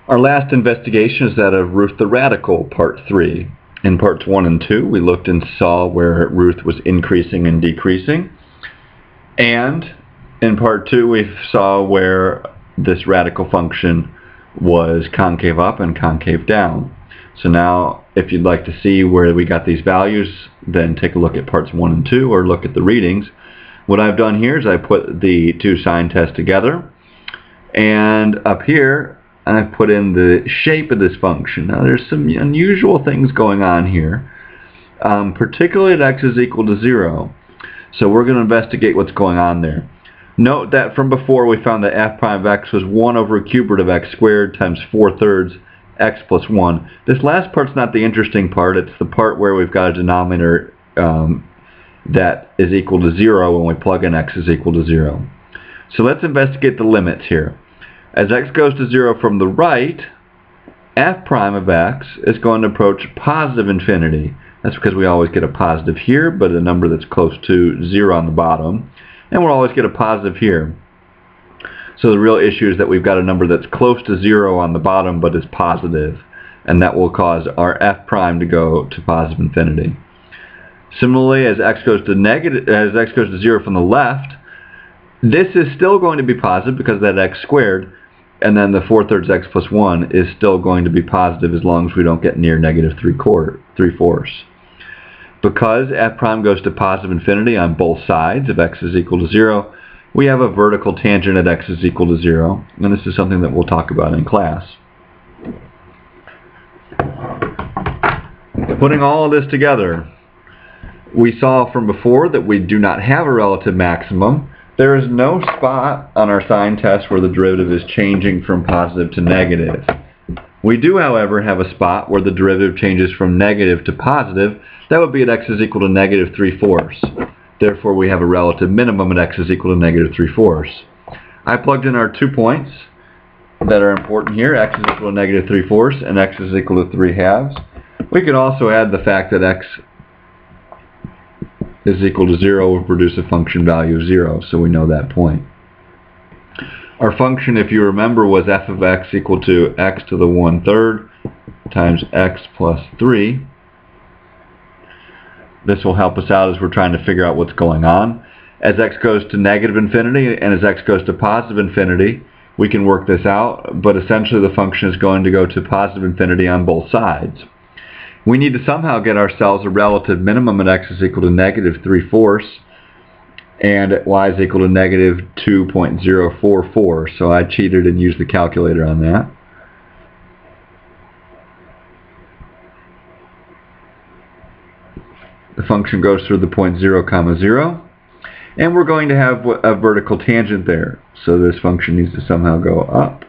Our last investigation is that of Ruth the Radical, Part 3. In Parts 1 and 2, we looked and saw where Ruth was increasing and decreasing. And in Part 2, we saw where this radical function was concave up and concave down. So now, if you'd like to see where we got these values, then take a look at Parts 1 and 2 or look at the readings. What I've done here is I put the two sign tests together, and up here I've put in the shape of this function. Now there's some unusual things going on here, particularly at x is equal to 0. So we're going to investigate what's going on there. Note that from before we found that f prime of x was 1 over a cube root of x squared times 4/3 x plus 1. This last part's not the interesting part. It's the part where we've got a denominator that is equal to 0 when we plug in x is equal to 0. So let's investigate the limits here. As x goes to 0 from the right, f prime of x is going to approach positive infinity. That's because we always get a positive here, but a number that's close to 0 on the bottom. And we'll always get a positive here. So the real issue is that we've got a number that's close to 0 on the bottom, but is positive. And that will cause our f prime to go to positive infinity. Similarly, as x goes to 0 from the left, this is still going to be positive because of that x squared, and then the 4/3 x plus 1 is still going to be positive as long as we don't get near negative 3/4. Because f prime goes to positive infinity on both sides of x is equal to 0, we have a vertical tangent at x is equal to 0, and this is something that we'll talk about in class. Putting all of this together, we saw from before that we do not have a relative maximum. There is no spot on our sign test where the derivative is changing from positive to negative. We do, however, have a spot where the derivative changes from negative to positive. That would be at x is equal to negative 3/4. Therefore, we have a relative minimum at x is equal to negative 3/4. I plugged in our 2 points that are important here. X is equal to negative 3/4 and x is equal to 3/2. We could also add the fact that x is equal to 0 will produce a function value of 0, so we know that point. Our function, if you remember, was f of x equal to x to the 1/3 times x plus 3. This will help us out as we're trying to figure out what's going on. As x goes to negative infinity and as x goes to positive infinity, we can work this out, but essentially the function is going to go to positive infinity on both sides. We need to somehow get ourselves a relative minimum at x is equal to negative 3/4 and at y is equal to negative 2.044. So I cheated and used the calculator on that. The function goes through the point 0, 0, and we're going to have a vertical tangent there. So this function needs to somehow go up.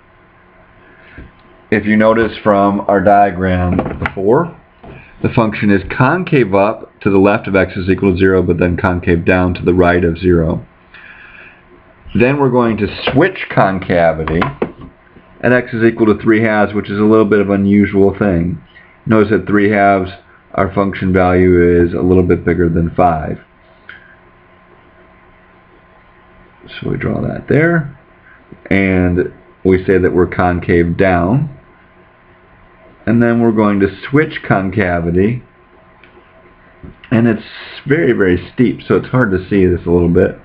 If you notice from our diagram before, the function is concave up to the left of x is equal to 0, but then concave down to the right of 0. Then we're going to switch concavity at x is equal to 3/2, which is a little bit of an unusual thing. Notice at 3/2, our function value is a little bit bigger than 5. So we draw that there, and we say that we're concave down. And then we're going to switch concavity, and it's very, very steep, so it's hard to see this a little bit.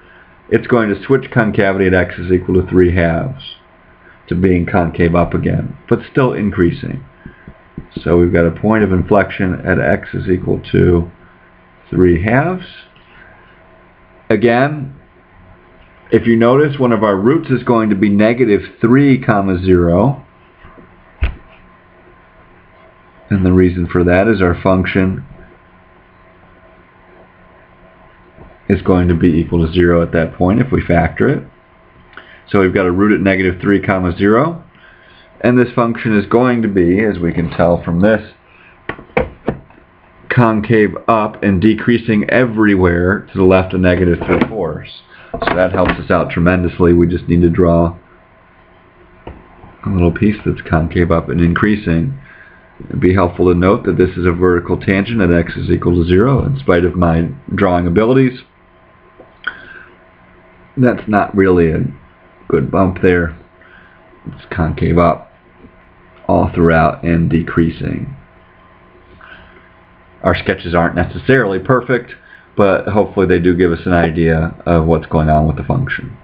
It's going to switch concavity at x is equal to 3/2 to being concave up again, but still increasing. So we've got a point of inflection at x is equal to 3/2. Again, if you notice, one of our roots is going to be negative 3, 0. And the reason for that is our function is going to be equal to 0 at that point if we factor it. So we've got a root at negative 3, 0. And this function is going to be, as we can tell from this, concave up and decreasing everywhere to the left of negative 3/4. So that helps us out tremendously. We just need to draw a little piece that's concave up and increasing. It'd be helpful to note that this is a vertical tangent at x is equal to 0 in spite of my drawing abilities. That's not really a good bump there. It's concave up all throughout and decreasing. Our sketches aren't necessarily perfect, but hopefully they do give us an idea of what's going on with the function.